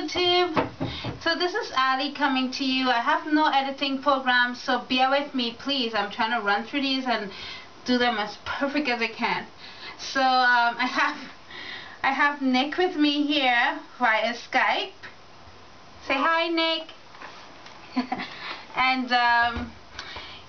YouTube. So this is Ali coming to you. I have no editing program, so bear with me please. I'm trying to run through these and do them as perfect as I can. So I have Nick with me here via Skype. Say hi, Nick. And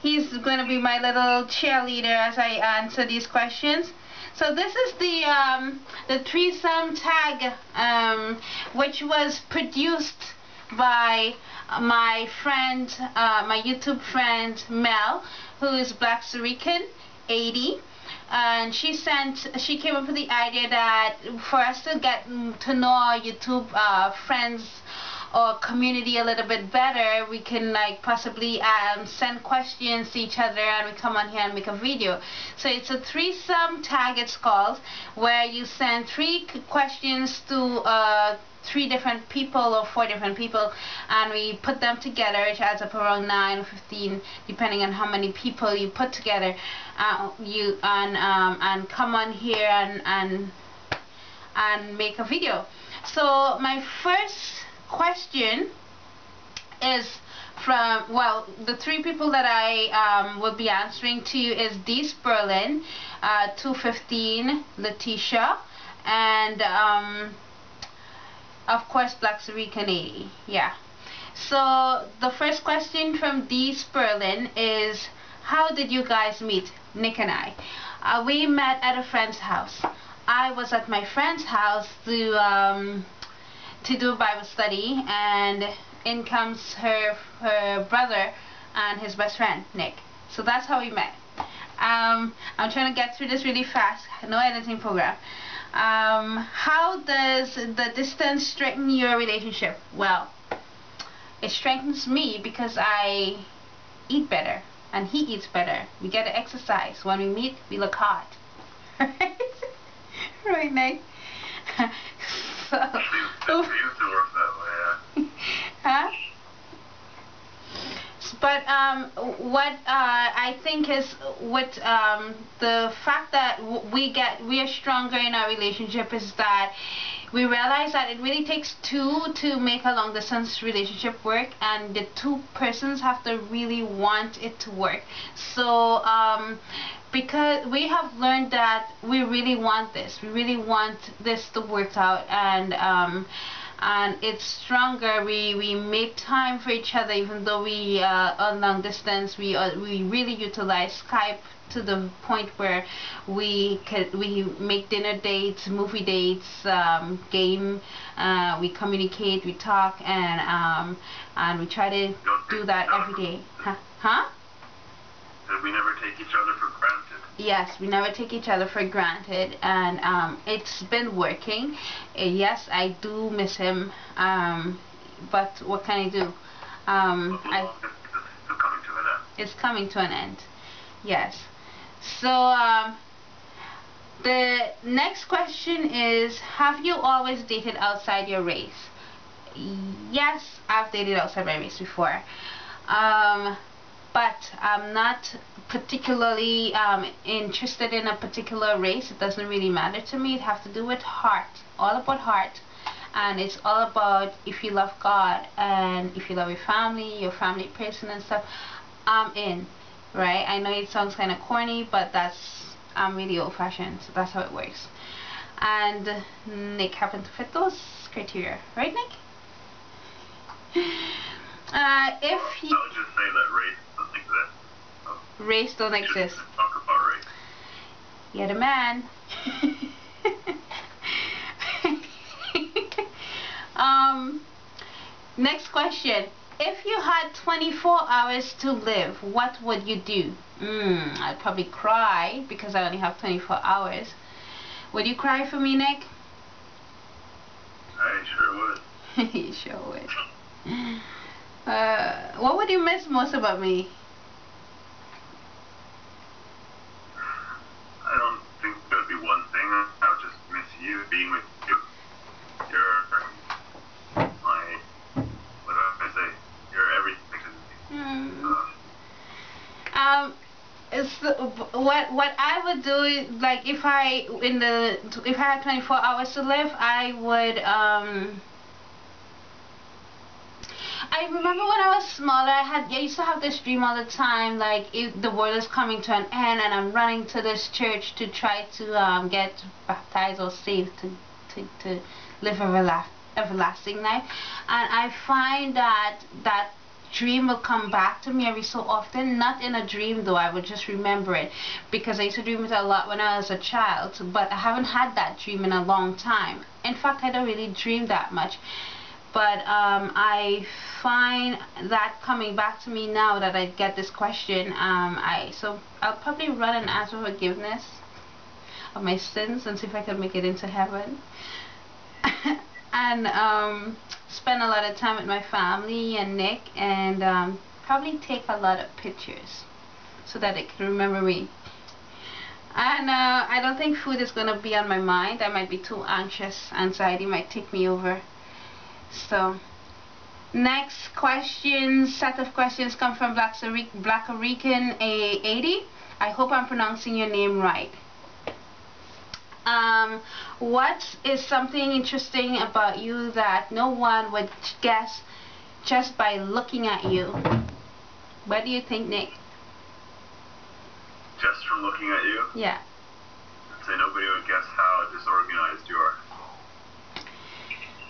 he's going to be my little cheerleader as I answer these questions. So this is the threesome tag, which was produced by my friend, my YouTube friend Mel, who is Black Rican 80, and she came up with the idea that for us to get to know our YouTube friends or community a little bit better, we can like possibly send questions to each other, and we come on here and make a video. So it's a threesome tag, it's called, where you send 3 questions to 3 different people or 4 different people, and we put them together, which adds up around 9 or 15 depending on how many people you put together. And come on here and make a video. So my first question is from, well, the 3 people that I will be answering to is D. Sperlin, 215, Letitia, and of course Black Rican 80. Yeah. So the first question from D. Sperlin is, how did you guys meet, Nick and I? We met at a friend's house. I was at my friend's house to do a Bible study, and in comes her brother and his best friend Nick. So that's how we met. I'm trying to get through this really fast, no editing program. How does the distance strengthen your relationship? Well, it strengthens me because I eat better and he eats better. We get to exercise. When we meet, we look hot. Right, Nick? Huh? But what I think is what the fact that we are stronger in our relationship is that we realize that it really takes 2 to make a long distance relationship work, and the 2 persons have to really want it to work. So because we have learned that we really want this, to work out, and it's stronger. We make time for each other, even though we on long distance. We really utilize Skype to the point where we make dinner dates, movie dates, game. We communicate, we talk, and we try to do that every day. Huh? That we never take each other for granted. Yes, we never take each other for granted, and it's been working. Yes, I do miss him, but what can I do? It's coming to an end. Yes. So the next question is, have you always dated outside your race? Yes, I've dated outside my race before. But I'm not particularly interested in a particular race. It doesn't really matter to me. It has to do with heart, all about heart, and it's all about if you love God and if you love your family person and stuff. I'm in, right? I know it sounds kind of corny, but I'm really old-fashioned, so that's how it works. And Nick happened to fit those criteria, right, Nick? If he, I would just say that race doesn't exist. So race don't exist. Talk about race. You're the man. Next question. If you had 24 hours to live, what would you do? I'd probably cry because I only have 24 hours. Would you cry for me, Nick? I sure would. You sure would. What would you miss most about me? I don't think there would be one thing. I would just miss you, being with you. You're my, what do I say? You're everything to me. What I would do is, like, if I had 24 hours to live, I would I remember when I was smaller, I used to have this dream all the time, like if the world is coming to an end and I'm running to this church to try to get baptized or saved to live everlasting life. And I find that that dream will come back to me every so often. Not in a dream though, I would just remember it because I used to dream it a lot when I was a child, but I haven't had that dream in a long time. In fact, I don't really dream that much, but I find that coming back to me now that I get this question. So I'll probably run and ask for forgiveness of my sins and see if I can make it into heaven. And spend a lot of time with my family and Nick, and probably take a lot of pictures so that it can remember me. And I don't think food is gonna be on my mind. I might be too anxious. Anxiety might take me over. So next questions, set of questions come from Black American 80. I hope I'm pronouncing your name right. What is something interesting about you that no one would guess just by looking at you? What do you think, Nick? Just from looking at you? Yeah. I'd say nobody would guess how disorganized you are.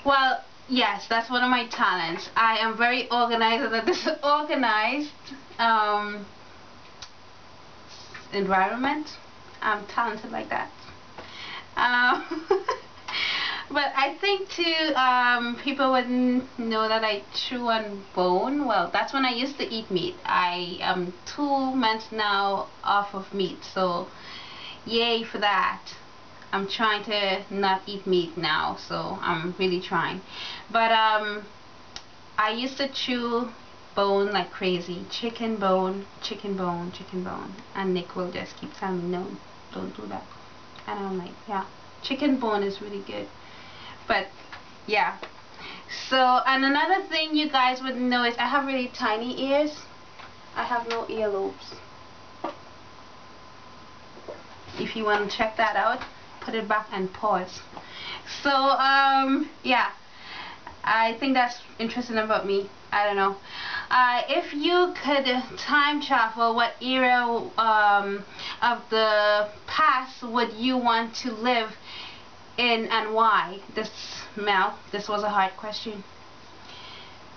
Well, yes, that's one of my talents. I am very organized in a disorganized environment. I'm talented like that. But I think too, people wouldn't know that I chew on bone. Well, that's when I used to eat meat. I am 2 months now off of meat, so yay for that. I'm trying to not eat meat now, so I'm really trying. But I used to chew bone like crazy. Chicken bone, chicken bone, chicken bone. And Nick will just keep telling me, no, don't do that. And I'm like, yeah, chicken bone is really good. But yeah, so, and another thing you guys wouldn't know is I have really tiny ears. I have no earlobes. If you want to check that out, put it back and pause. So yeah, I think that's interesting about me. I don't know. If you could time travel, what era of the past would you want to live in and why? This was a hard question.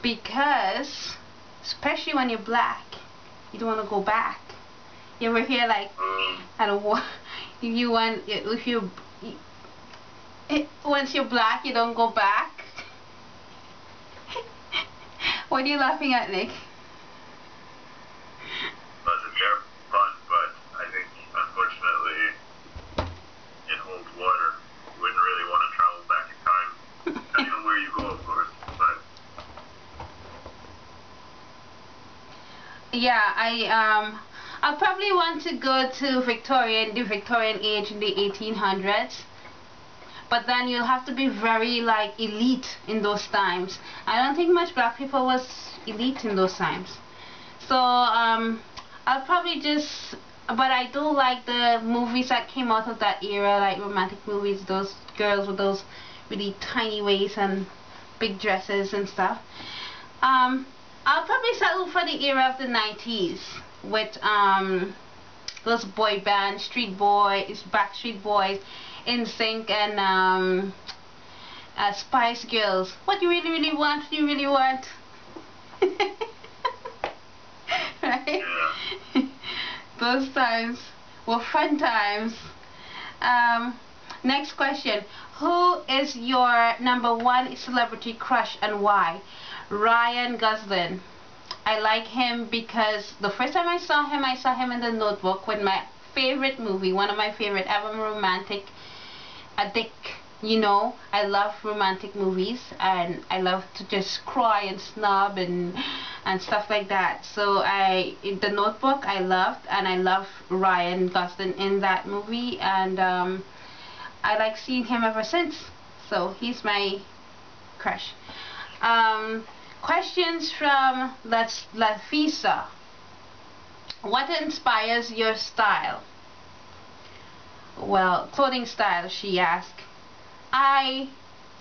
Because, especially when you're black, you don't want to go back. You ever hear like, I don't want, once you're black, you don't go back? What are you laughing at, Nick? Well, it's a fair pun, but I think, unfortunately, in old water, you wouldn't really want to travel back in time. Depending on where you go, of course, but... Yeah, I'll probably want to go to the Victorian age in the 1800s. But then you'll have to be very like elite in those times. I don't think much black people was elite in those times. So I'll probably just, but I do like the movies that came out of that era, like romantic movies, those girls with those really tiny waists and big dresses and stuff. I'll probably settle for the era of the 90s with those boy bands, Backstreet Boys, NSYNC, and Spice Girls. What you really want? What you really want? Right? Yeah. Those times were fun times. Next question. Who is your #1 celebrity crush and why? Ryan Gosling. I like him because the first time I saw him in The Notebook with my favorite movie, one of my favorite ever, romantic, a dick, you know. I love romantic movies and I love to just cry and snub and stuff like that. So The Notebook I loved, and I love Ryan Gosling in that movie, and I like seeing him ever since. So he's my crush. Questions from LafeeshaLearns. What inspires your style? Well, clothing style, she asked. I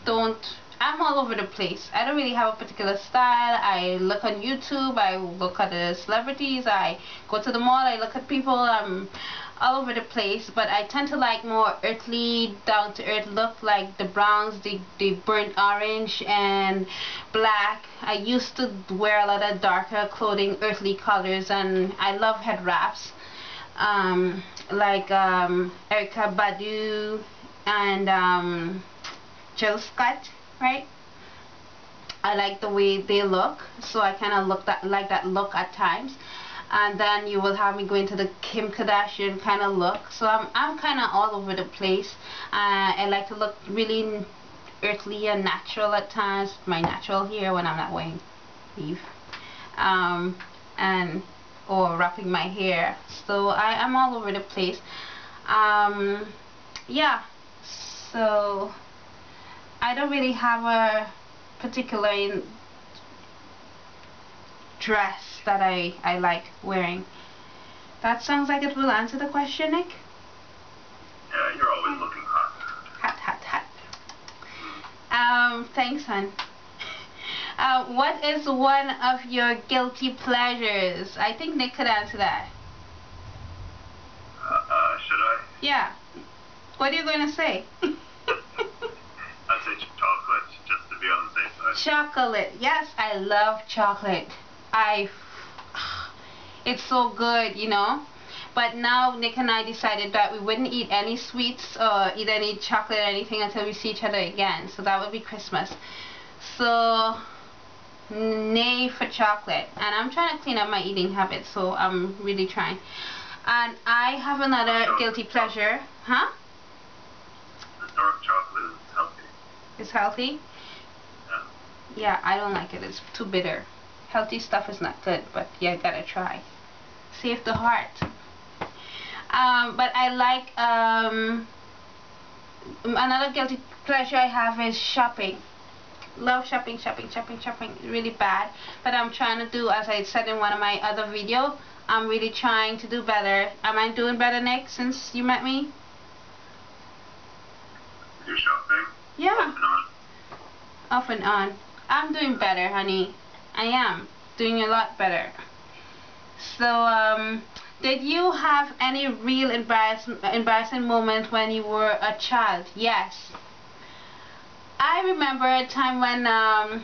don't I'm all over the place. I don't really have a particular style. I look on YouTube, I look at the celebrities, I go to the mall, I look at people. I'm all over the place, but I tend to like more earthly, down to earth look, like the browns, the burnt orange and black. I used to wear a lot of darker clothing, earthly colors, and I love head wraps, like Erykah Badu and Jill Scott, right? I like the way they look, so I kind of like that look at times. And then you will have me go into the Kim Kardashian kind of look. So I'm kind of all over the place. I like to look really earthly and natural at times. My natural hair when I'm not wearing weave, and or wrapping my hair. So I'm all over the place. Yeah. So I don't really have a particular dress that I like wearing. That sounds like it will answer the question, Nick. Yeah, you're always looking hot. Hot. Thanks, hon. What is one of your guilty pleasures? I think Nick could answer that. Should I? Yeah. What are you going to say? I'd say chocolate, just to be on the safe side. Chocolate. Yes, I love chocolate. It's so good, you know. But now Nick and I decided that we wouldn't eat any sweets or eat any chocolate or anything until we see each other again. So that would be Christmas. So nay for chocolate. And I'm trying to clean up my eating habits, so I'm really trying. And I have another guilty pleasure. Huh? The dark chocolate is healthy. It's healthy? Yeah. Yeah, I don't like it. It's too bitter. Healthy stuff is not good, but you gotta try. Save the heart. But I like another guilty pleasure I have is shopping. Love shopping. Really bad, but I'm trying to do, as I said in one of my other videos, I'm really trying to do better. Am I doing better, Nick, since you met me? You're shopping? Yeah. Off and on. Off and on. I'm doing better, honey. I am doing a lot better. So, did you have any real embarrassing moment when you were a child? Yes. I remember a time when I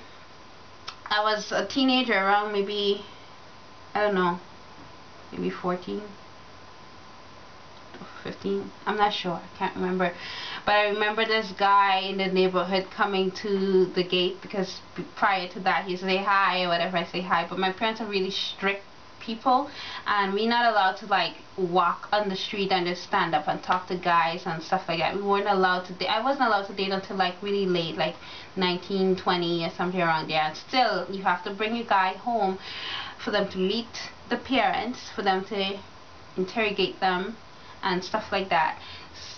was a teenager, around maybe, I don't know, maybe 14, 15, I'm not sure, I can't remember. But I remember this guy in the neighborhood coming to the gate, because prior to that he say hi or whatever, I say hi, but my parents are really strict people, and we're not allowed to like walk on the street and just stand up and talk to guys and stuff like that. We weren't allowed to date. I wasn't allowed to date until like really late, like 19, 20 or something around there. And still, you have to bring a guy home for them to meet the parents, for them to interrogate them and stuff like that.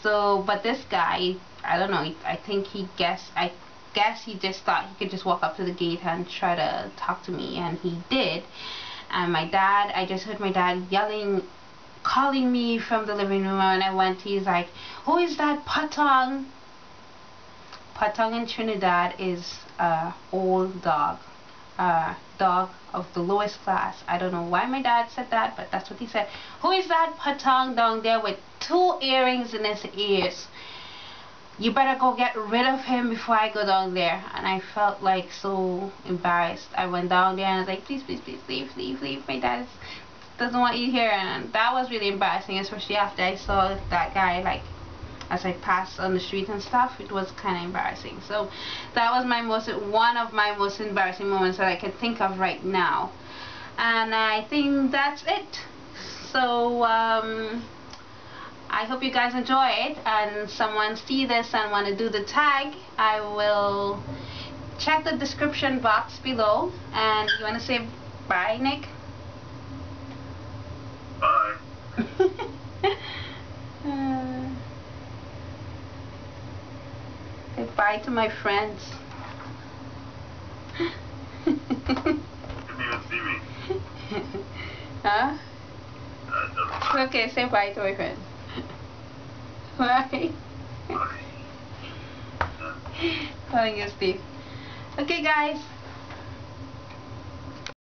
So, but this guy, I don't know, I think he guessed, I guess he just thought he could just walk up to the gate and try to talk to me, and he did. And my dad, I just heard my dad yelling, calling me from the living room, and I went, he's like, who is that patong? Patong in Trinidad is a old dog. Dog of the lowest class. I don't know why my dad said that, but that's what he said. Who is that patong down there with 2 earrings in his ears? You better go get rid of him before I go down there. And I felt like so embarrassed. I went down there and I was like, please, leave. My dad doesn't want you here. And that was really embarrassing, especially after I saw that guy, like, as I passed on the street and stuff. It was kind of embarrassing. So that was one of my most embarrassing moments that I can think of right now. And I think that's it. So I hope you guys enjoy it, and someone see this and want to do the tag, I will check the description box below. And you want to say bye, Nick? Bye. Say bye to my friends. You didn't even see me. Huh? Doesn't Okay, say bye to my friends. Bye. Bye. Calling you Steve. Okay, guys.